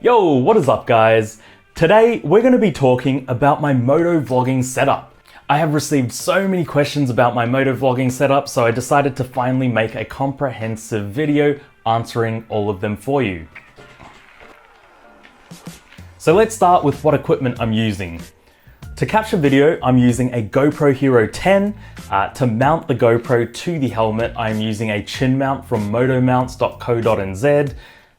Yo, what is up guys? Today we're going to be talking about my motovlogging setup. I have received so many questions about my motovlogging setup, so I decided to finally make a comprehensive video answering all of them for you. So let's start with what equipment I'm using. To capture video, I'm using a GoPro Hero 10. To mount the GoPro to the helmet, I'm using a chin mount from motomounts.co.nz.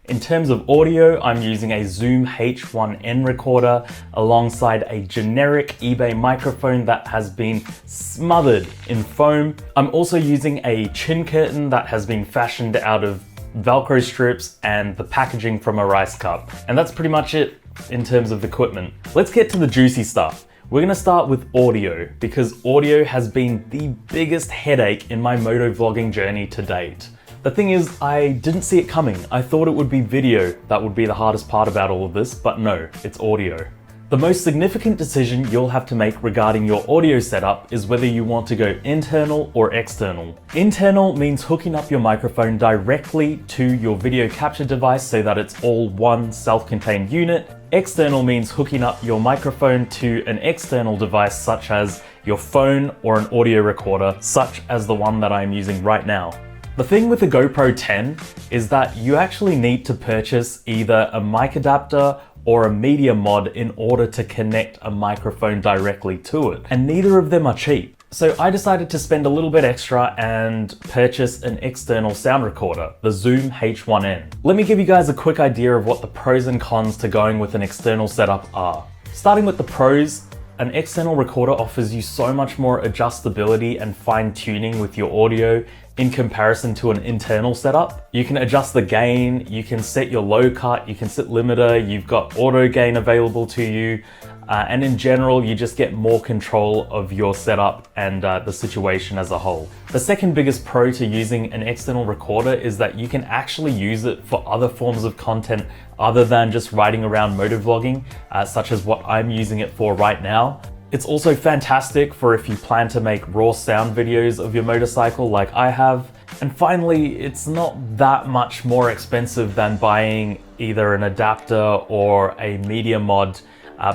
In terms of audio, I'm using a Zoom H1N recorder alongside a generic eBay microphone that has been smothered in foam. I'm also using a chin curtain that has been fashioned out of Velcro strips and the packaging from a rice cup. And that's pretty much it in terms of equipment. Let's get to the juicy stuff. We're gonna start with audio because audio has been the biggest headache in my motovlogging journey to date. The thing is, I didn't see it coming. I thought it would be video that would be the hardest part about all of this, but no, it's audio. The most significant decision you'll have to make regarding your audio setup is whether you want to go internal or external. Internal means hooking up your microphone directly to your video capture device so that it's all one self-contained unit. External means hooking up your microphone to an external device such as your phone or an audio recorder, such as the one that I'm using right now. The thing with the GoPro 10 is that you actually need to purchase either a mic adapter or a media mod in order to connect a microphone directly to it. And neither of them are cheap. So I decided to spend a little bit extra and purchase an external sound recorder, the Zoom H1N. Let me give you guys a quick idea of what the pros and cons to going with an external setup are. Starting with the pros, an external recorder offers you so much more adjustability and fine tuning with your audio in comparison to an internal setup. You can adjust the gain, you can set your low cut, you can set limiter, you've got auto gain available to you, and in general, you just get more control of your setup and the situation as a whole. The second biggest pro to using an external recorder is that you can actually use it for other forms of content other than just riding around motovlogging, such as what I'm using it for right now. It's also fantastic for if you plan to make raw sound videos of your motorcycle like I have. And finally, it's not that much more expensive than buying either an adapter or a media mod,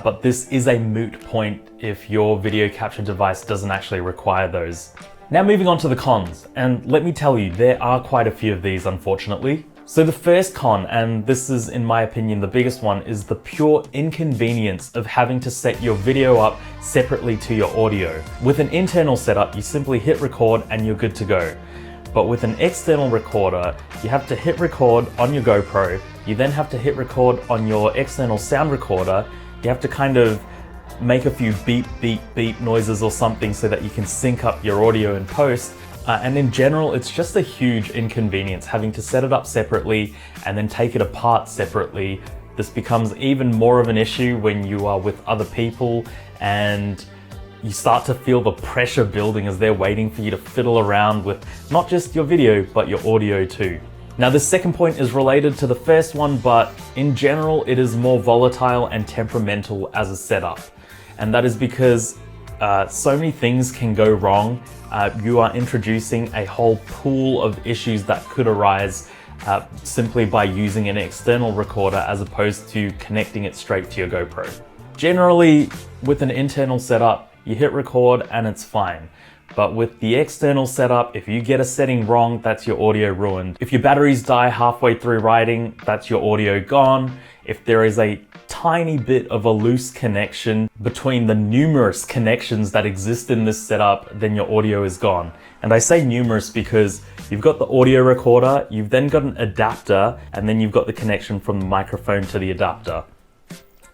but this is a moot point if your video capture device doesn't actually require those. Now moving on to the cons, and let me tell you, there are quite a few of these, unfortunately. So the first con, and this is in my opinion the biggest one, is the pure inconvenience of having to set your video up separately to your audio. With an internal setup, you simply hit record and you're good to go. But with an external recorder, you have to hit record on your GoPro, you then have to hit record on your external sound recorder, you have to kind of make a few beep, beep, beep noises or something so that you can sync up your audio in post. And in general, it's just a huge inconvenience having to set it up separately and then take it apart separately. This becomes even more of an issue when you are with other people and you start to feel the pressure building as they're waiting for you to fiddle around with not just your video, but your audio too. Now, the second point is related to the first one, but in general, it is more volatile and temperamental as a setup. And that is because so many things can go wrong. You are introducing a whole pool of issues that could arise simply by using an external recorder as opposed to connecting it straight to your GoPro. Generally, with an internal setup, you hit record and it's fine. But with the external setup, if you get a setting wrong, that's your audio ruined. If your batteries die halfway through riding, that's your audio gone. If there is a tiny bit of a loose connection between the numerous connections that exist in this setup, then your audio is gone. And I say numerous because you've got the audio recorder, you've then got an adapter, and then you've got the connection from the microphone to the adapter.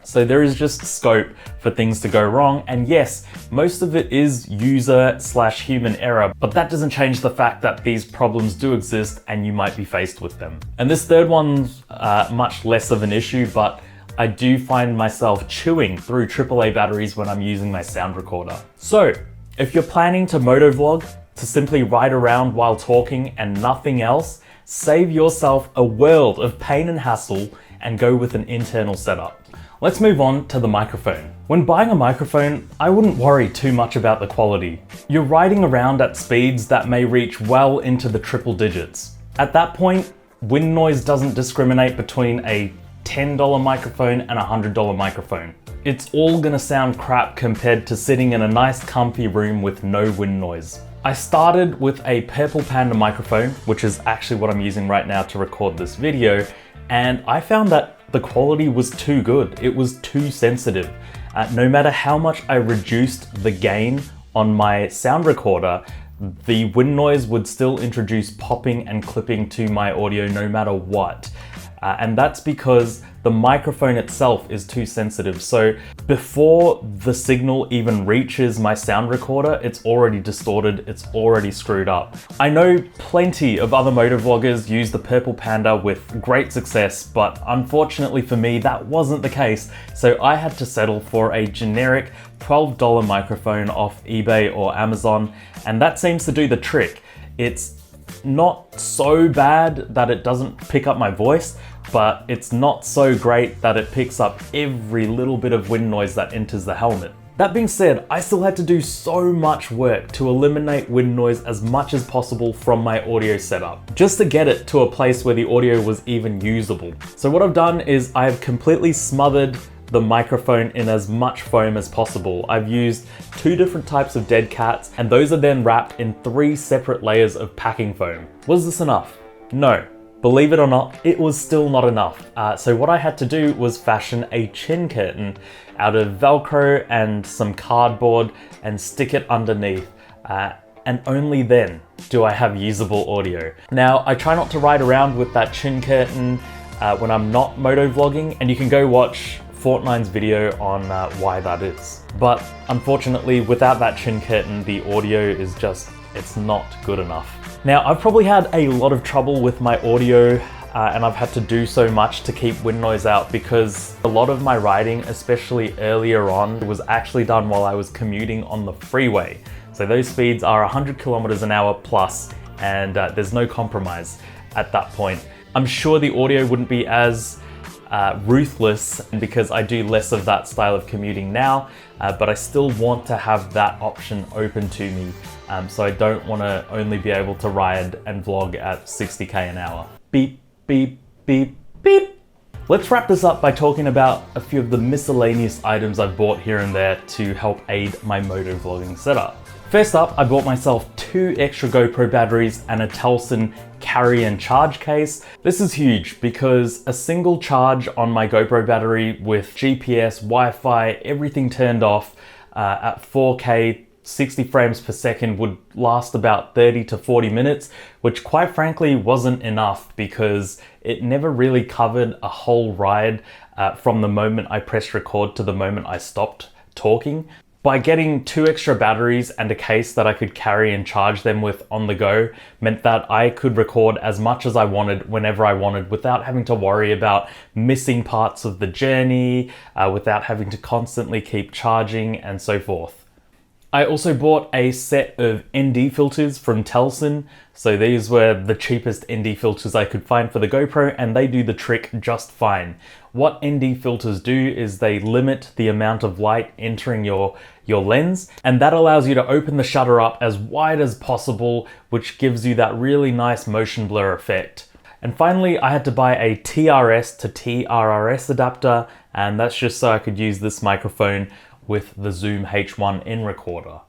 So there is just scope for things to go wrong. And yes, most of it is user/human error, but that doesn't change the fact that these problems do exist and you might be faced with them. And this third one's much less of an issue, but I do find myself chewing through AAA batteries when I'm using my sound recorder. So if you're planning to motovlog, to simply ride around while talking and nothing else, save yourself a world of pain and hassle and go with an internal setup. Let's move on to the microphone. When buying a microphone, I wouldn't worry too much about the quality. You're riding around at speeds that may reach well into the triple digits. At that point, wind noise doesn't discriminate between a $10 microphone, and a $100 microphone. It's all gonna sound crap compared to sitting in a nice comfy room with no wind noise. I started with a Purple Panda microphone, which is actually what I'm using right now to record this video, and I found that the quality was too good. It was too sensitive. No matter how much I reduced the gain on my sound recorder, the wind noise would still introduce popping and clipping to my audio no matter what. And that's because the microphone itself is too sensitive. So before the signal even reaches my sound recorder, it's already distorted, it's already screwed up. I know plenty of other motovloggers use the Purple Panda with great success, but unfortunately for me, that wasn't the case. So I had to settle for a generic $12 microphone off eBay or Amazon, and that seems to do the trick. It's not so bad that it doesn't pick up my voice, but it's not so great that it picks up every little bit of wind noise that enters the helmet. That being said, I still had to do so much work to eliminate wind noise as much as possible from my audio setup, just to get it to a place where the audio was even usable. So what I've done is I've completely smothered the microphone in as much foam as possible. I've used 2 different types of dead cats, and those are then wrapped in 3 separate layers of packing foam. Was this enough? No. Believe it or not, it was still not enough. So what I had to do was fashion a chin curtain out of Velcro and some cardboard and stick it underneath. And only then do I have usable audio. Now, I try not to ride around with that chin curtain when I'm not motovlogging, and you can go watch Fortnine's video on why that is. But unfortunately, without that chin curtain, the audio is just, it's not good enough. Now, I've probably had a lot of trouble with my audio and I've had to do so much to keep wind noise out because a lot of my riding, especially earlier on, was actually done while I was commuting on the freeway. So those speeds are 100 kilometers an hour plus, and there's no compromise at that point. I'm sure the audio wouldn't be as ruthless because I do less of that style of commuting now, but I still want to have that option open to me. So I don't want to only be able to ride and vlog at 60k an hour. Beep, beep, beep, beep. Let's wrap this up by talking about a few of the miscellaneous items I've bought here and there to help aid my motovlogging setup. First up, I bought myself 2 extra GoPro batteries and a Telson carry and charge case. This is huge because a single charge on my GoPro battery with GPS, Wi-Fi, everything turned off at 4K, 60 frames per second would last about 30 to 40 minutes, which quite frankly wasn't enough because it never really covered a whole ride from the moment I pressed record to the moment I stopped talking. By getting 2 extra batteries and a case that I could carry and charge them with on the go meant that I could record as much as I wanted whenever I wanted without having to worry about missing parts of the journey, without having to constantly keep charging and so forth. I also bought a set of ND filters from Telson. So these were the cheapest ND filters I could find for the GoPro, and they do the trick just fine. What ND filters do is they limit the amount of light entering your lens, and that allows you to open the shutter up as wide as possible, which gives you that really nice motion blur effect. And finally, I had to buy a TRS to TRRS adapter, and that's just so I could use this microphone with the Zoom H1 N recorder.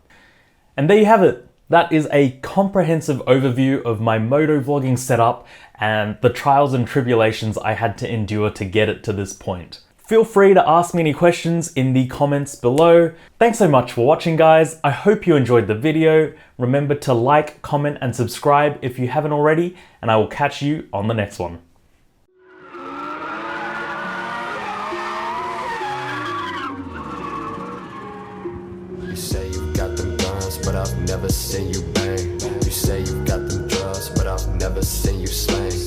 And there you have it. That is a comprehensive overview of my motovlogging setup and the trials and tribulations I had to endure to get it to this point. Feel free to ask me any questions in the comments below. Thanks so much for watching, guys. I hope you enjoyed the video. Remember to like, comment, and subscribe if you haven't already, and I will catch you on the next one. You say you got them guns, but I've never seen you bang. You say you got them drugs, but I've never seen you slang.